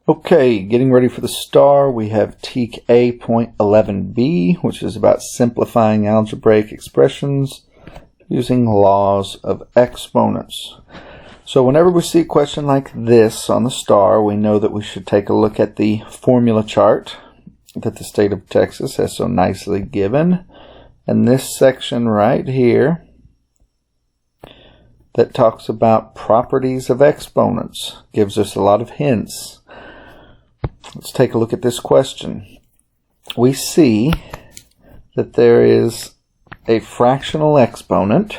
Okay, getting ready for the STAAR, we have TEK A.11B, which is about simplifying algebraic expressions using laws of exponents. So whenever we see a question like this on the STAAR, we know that we should take a look at the formula chart that the state of Texas has so nicely given. And this section right here that talks about properties of exponents gives us a lot of hints. Let's take a look at this question. We see that there is a fractional exponent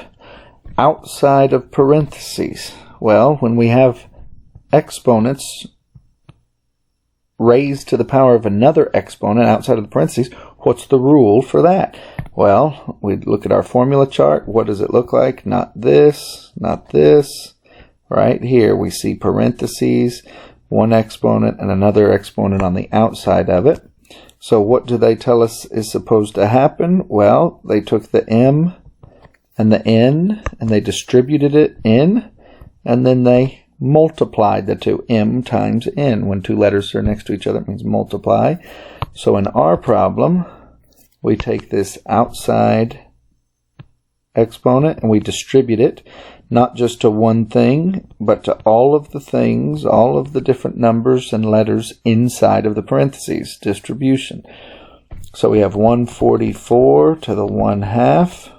outside of parentheses. Well, when we have exponents raised to the power of another exponent outside of the parentheses, what's the rule for that? Well, we look at our formula chart. What does it look like? Not this, not this. Right here we see parentheses, one exponent and another exponent on the outside of it. So what do they tell us is supposed to happen? Well, they took the m and the n and they distributed it in, and then they multiplied the two, m times n. When two letters are next to each other, it means multiply. So in our problem, we take this outside exponent and we distribute it not just to one thing, but to all of the things, all of the different numbers and letters inside of the parentheses, distribution. So we have 144 to the 1/2,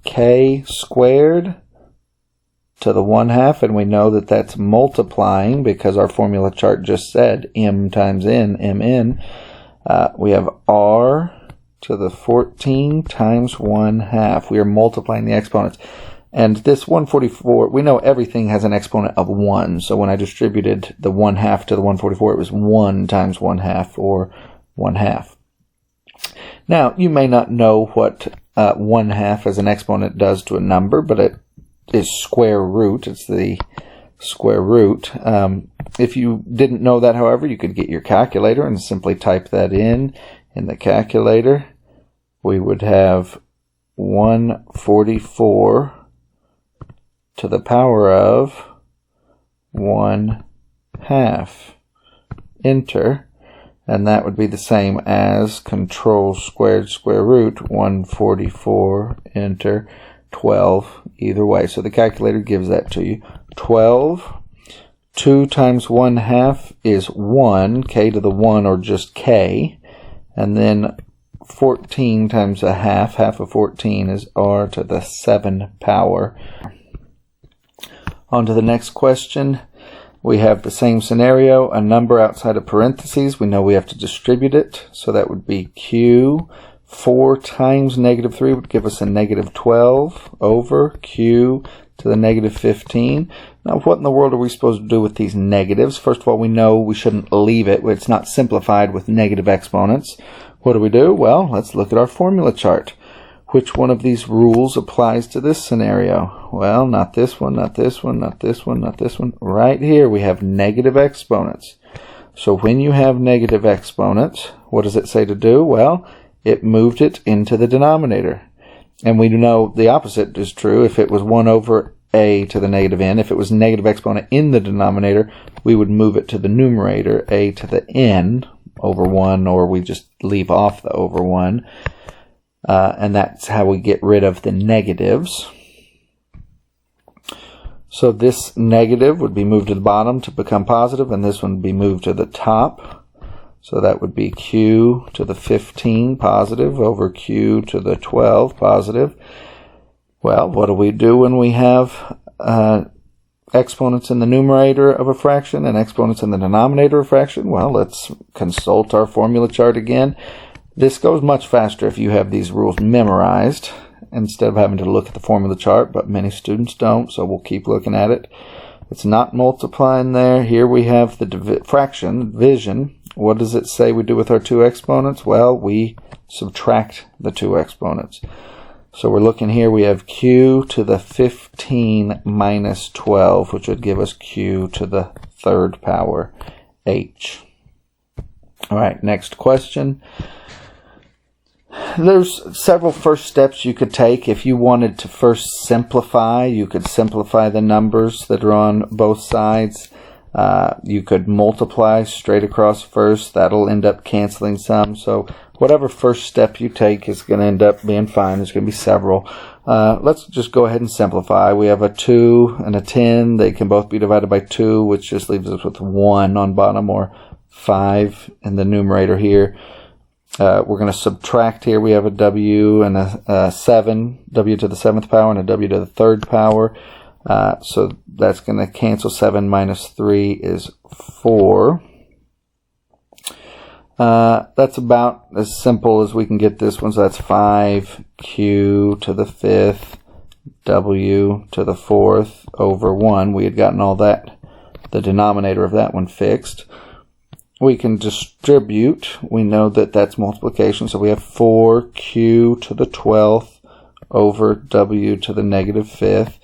k squared to the 1/2, and we know that that's multiplying because our formula chart just said m times n, mn. We have r to the 14 times 1/2. We are multiplying the exponents. And this 144, we know everything has an exponent of 1. So when I distributed the 1/2 to the 144, it was 1 times 1/2, or 1/2. Now, you may not know what 1/2 as an exponent does to a number, but it is square root. It's the square root. If you didn't know that, however, you could get your calculator and simply type that in the calculator. We would have 144 to the power of 1/2. Enter. And that would be the same as control squared square root 144, enter, 12, either way. So the calculator gives that to you. 12. 2 times 1/2 is 1, k to the 1, or just k. And then 14 times 1/2, half of 14 is r to the 7 power. On to the next question. We have the same scenario, a number outside of parentheses. We know we have to distribute it, so that would be q. 4 times -3 would give us a -12 over q to the -15. Now, what in the world are we supposed to do with these negatives? First of all, we know we shouldn't leave it. It's not simplified with negative exponents. What do? Well, let's look at our formula chart. Which one of these rules applies to this scenario? Well, not this one, not this one, not this one, not this one. Right here we have negative exponents. So when you have negative exponents, what does it say to do? Well, it moved it into the denominator. And we know the opposite is true. If it was 1 over a to the -n, if it was negative exponent in the denominator, we would move it to the numerator, a to the n over 1, or we just leave off the over 1. And that's how we get rid of the negatives. So this negative would be moved to the bottom to become positive, and this one would be moved to the top. So that would be q to the 15 positive over q to the 12 positive. Well, what do we do when we have exponents in the numerator of a fraction and exponents in the denominator of a fraction? Well, let's consult our formula chart again. This goes much faster if you have these rules memorized instead of having to look at the formula chart, but many students don't, so we'll keep looking at it. It's not multiplying there. Here we have the fraction, division. What does it say we do with our two exponents? Well, we subtract the two exponents. So we're looking here, we have q to the 15 minus 12, which would give us q to the 3rd power, h. All right, next question. There's several first steps you could take. If you wanted to first simplify, you could simplify the numbers that are on both sides. You could multiply straight across first. That'll end up canceling some. So whatever first step you take is going to end up being fine. There's going to be several. Let's just go ahead and simplify. We have a 2 and a 10. They can both be divided by 2, which just leaves us with 1 on bottom, or 5 in the numerator here. We're going to subtract here. We have a w and a 7, w to the 7th power and a w to the 3rd power. So that's going to cancel. 7 minus 3 is 4. That's about as simple as we can get this one. So that's 5q to the 5th, w to the 4th over 1. We had gotten all that, the denominator of that one fixed. We can distribute. We know that that's multiplication. So we have 4q to the 12th over w to the negative 5th.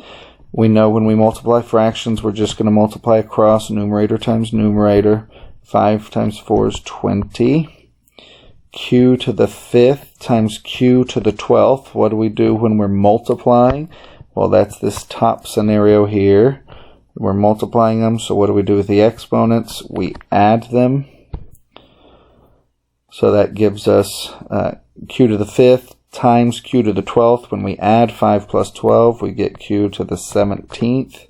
We know when we multiply fractions, we're just going to multiply across, numerator times numerator. 5 times 4 is 20. Q to the 5th times q to the 12th. What do we do when we're multiplying? Well, that's this top scenario here. We're multiplying them, so what do we do with the exponents? We add them. So that gives us q to the 5th times q to the 12th. When we add 5 plus 12, we get q to the 17th.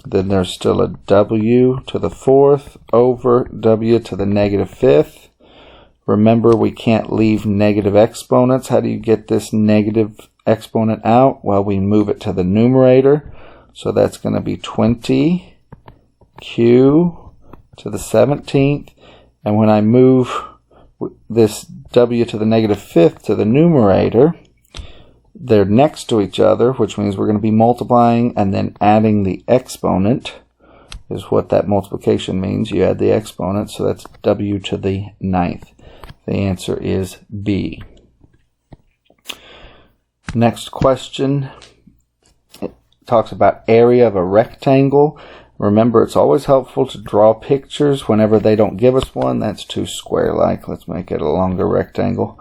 Then there's still a w to the 4th over w to the negative 5th. Remember, we can't leave negative exponents. How do you get this negative exponent out? Well, we move it to the numerator. So that's going to be 20 q to the 17th. And when I move this w to the negative 5th to the numerator, they're next to each other, which means we're going to be multiplying and then adding the exponent is what that multiplication means. You add the exponent, so that's w to the 9th. The answer is B. Next question. It talks about area of a rectangle. Remember, it's always helpful to draw pictures whenever they don't give us one. That's too square-like. Let's make it a longer rectangle.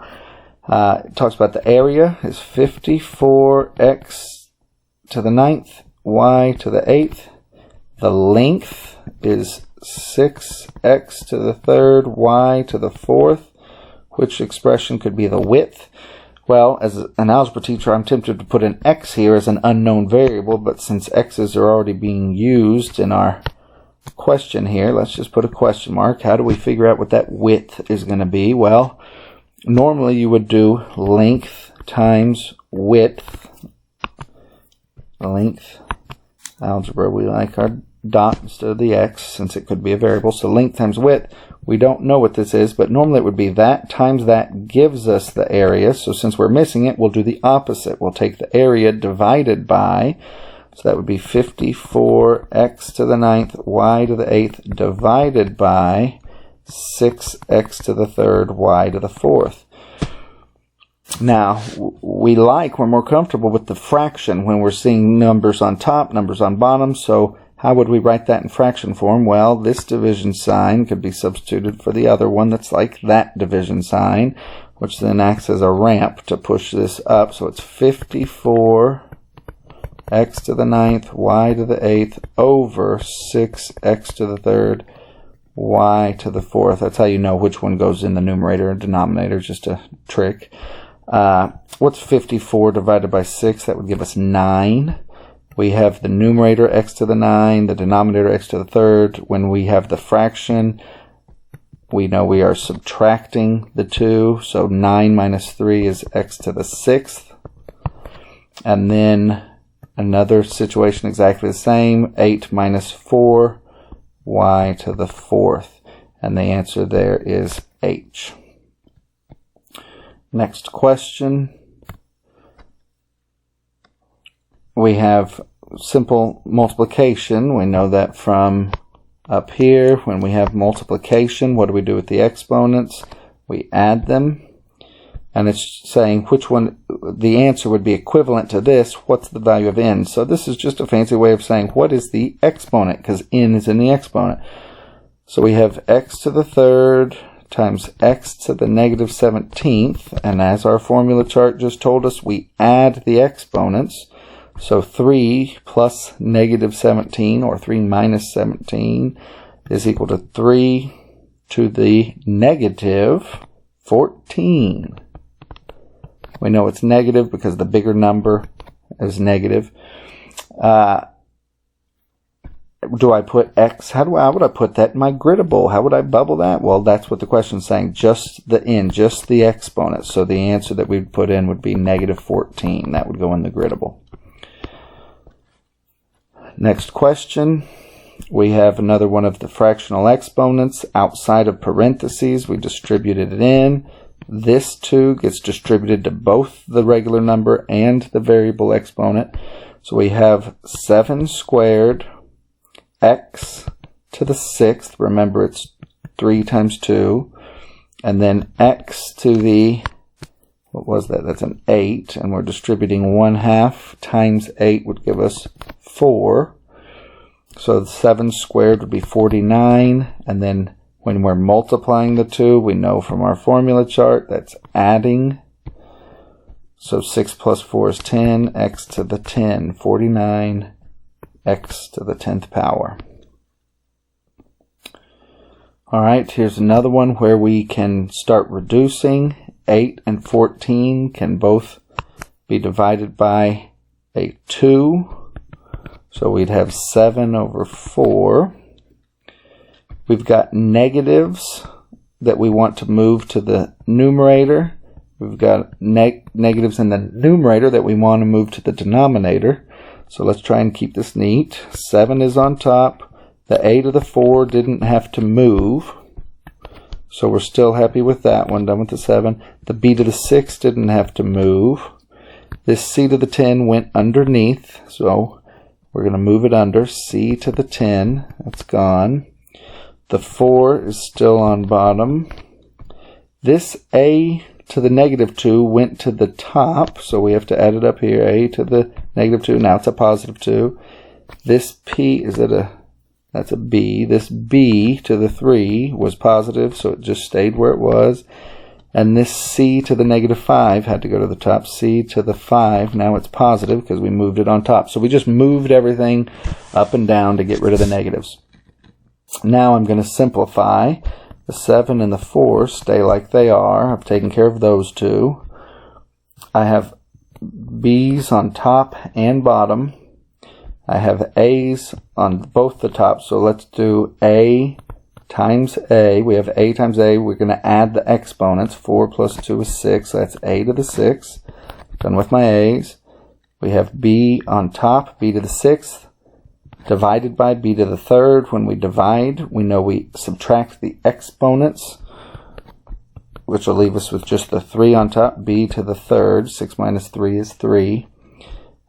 It talks about the area is 54x to the 9th, y to the 8th. The length is 6x to the 3rd, y to the 4th. Which expression could be the width? Well, as an algebra teacher, I'm tempted to put an x here as an unknown variable, but since x's are already being used in our question here, let's just put a question mark. How do we figure out what that width is going to be? Well, normally you would do length times width. Length, algebra, we like our dot instead of the x since it could be a variable. So length times width, we don't know what this is, but normally it would be that times that gives us the area. So since we're missing it, we'll do the opposite. We'll take the area divided by, so that would be 54x to the 9th, y to the 8th, divided by 6x to the 3rd, y to the 4th. Now, we like, we're more comfortable with the fraction when we're seeing numbers on top, numbers on bottom. So how would we write that in fraction form? Well, this division sign could be substituted for the other one that's like that division sign, which then acts as a ramp to push this up. So it's 54x to the 9th, y to the 8th, over 6x to the 3rd, y to the 4th. That's how you know which one goes in the numerator and denominator, just a trick. What's 54 divided by 6? That would give us 9. We have the numerator x to the 9, the denominator x to the 3rd. When we have the fraction, we know we are subtracting the 2. So 9 minus 3 is x to the 6th. And then another situation exactly the same. 8 minus 4, y to the 4th. And the answer there is H. Next question. We have simple multiplication. We know that from up here. When we have multiplication, what do we do with the exponents? We add them. And it's saying which one, the answer would be equivalent to this. What's the value of n? So this is just a fancy way of saying what is the exponent, because n is in the exponent. So we have x to the 3rd times x to the negative 17th. And as our formula chart just told us, we add the exponents. So 3 plus negative 17, or 3 minus 17, is equal to 3 to the negative 14. We know it's negative because the bigger number is negative. Do I put x? How would I put that in my griddable? How would I bubble that? Well, that's what the question's saying. Just the n, just the exponent. So the answer that we'd put in would be negative 14. That would go in the griddable. Next question. We have another one of the fractional exponents outside of parentheses. We distributed it in. This 2 gets distributed to both the regular number and the variable exponent. So we have 7 squared x to the 6th. Remember, it's 3 times 2. And then x to the, what was that? That's an 8. And we're distributing 1/2 times 8 would give us 4. So the 7 squared would be 49. And then when we're multiplying the 2, we know from our formula chart that's adding. So 6 plus 4 is 10, x to the 10, 49, x to the 10th power. Alright, here's another one where we can start reducing. 8 and 14 can both be divided by a 2. So we'd have 7 over 4. We've got negatives that we want to move to the numerator. We've got negatives in the numerator that we want to move to the denominator. So let's try and keep this neat. 7 is on top. The 8 of the 4 didn't have to move. So we're still happy with that one. Done with the 7. The b to the 6 didn't have to move. This c to the 10 went underneath. So we're going to move it under. C to the 10. That's gone. The 4 is still on bottom. This a to the negative 2 went to the top, so we have to add it up here. A to the negative 2, now it's a positive 2. This p, that's a b. This b to the 3 was positive, so it just stayed where it was. And this c to the negative 5 had to go to the top. C to the 5, now it's positive because we moved it on top. So we just moved everything up and down to get rid of the negatives. Now I'm going to simplify. The 7 and the 4 stay like they are. I've taken care of those two. I have b's on top and bottom. I have a's on both the tops. So let's do a times a. We have a times a. We're going to add the exponents. 4 plus 2 is 6. So that's a to the 6. Done with my a's. We have b on top, b to the 6th. Divided by b to the 3rd. When we divide, we know we subtract the exponents, which will leave us with just the 3 on top, b to the 3rd. 6 minus 3 is 3.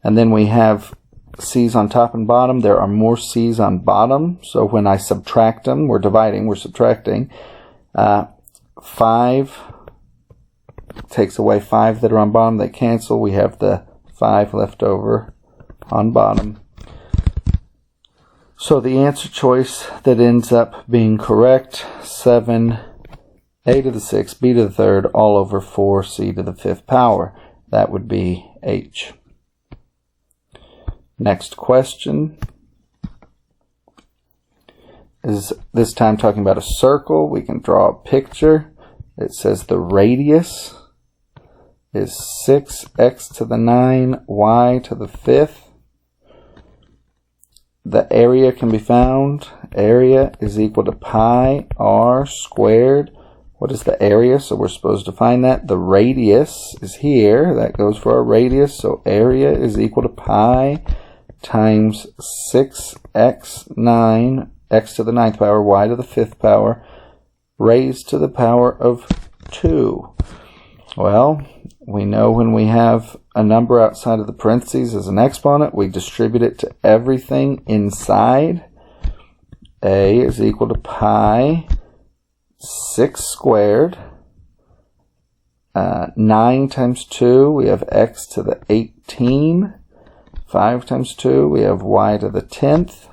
And then we have c's on top and bottom. There are more c's on bottom, so when I subtract them, we're dividing, we're subtracting. 5 takes away 5 that are on bottom. They cancel. We have the 5 left over on bottom. So the answer choice that ends up being correct, 7, a to the 6th, b to the 3rd, all over 4, c to the 5th power. That would be H. Next question is this time talking about a circle. We can draw a picture. It says the radius is 6x to the 9, y to the 5th. The area can be found. Area is equal to pi r squared. What is the area? So we're supposed to find that. The radius is here. That goes for our radius. So area is equal to pi times 6x9, x to the 9th power, y to the 5th power, raised to the power of 2. Well, we know when we have a number outside of the parentheses as an exponent, we distribute it to everything inside. A is equal to pi 6 squared. 9 times 2, we have x to the 18. 5 times 2, we have y to the 10th.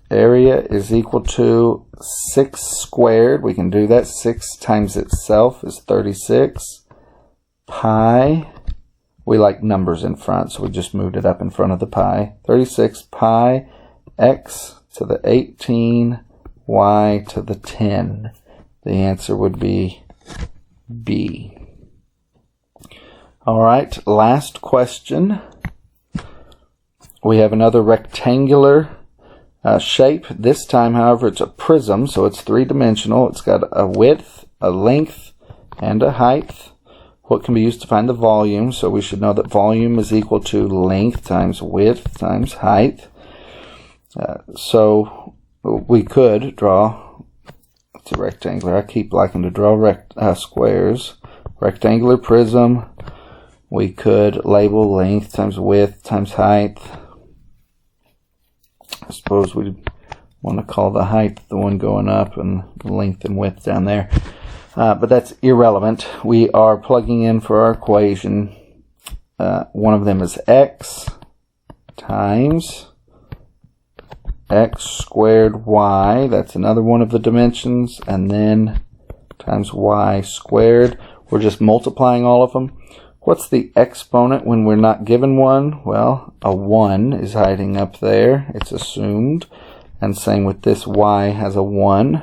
Area is equal to 6 squared. We can do that. 6 times itself is 36. Pi we like numbers in front, so we just moved it up in front of the pi. 36 pi x to the 18 y to the 10. The answer would be B. All right, last question. We have another rectangular shape. This time, however, it's a prism, so it's three-dimensional. It's got a width, a length, and a height. What can be used to find the volume? So we should know that volume is equal to length times width times height. So we could draw, it's a rectangular. I keep liking to draw squares. Rectangular prism. We could label length times width times height. I suppose we want to call the height the one going up and the length and width down there. But that's irrelevant. We are plugging in for our equation. One of them is x times x squared y. That's another one of the dimensions. And then times y squared. We're just multiplying all of them. What's the exponent when we're not given one? Well, a 1 is hiding up there. It's assumed. And same with this, y has a 1.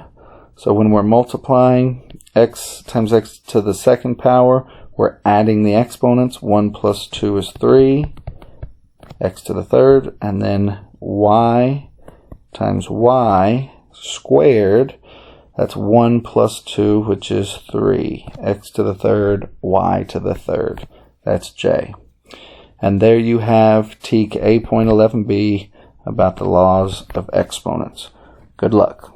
So when we're multiplying x times x to the second power, we're adding the exponents. 1 plus 2 is 3. X to the third. And then y times y squared. That's 1 plus 2, which is 3. X to the third, y to the third. That's J. And there you have TEK A.11B about the laws of exponents. Good luck.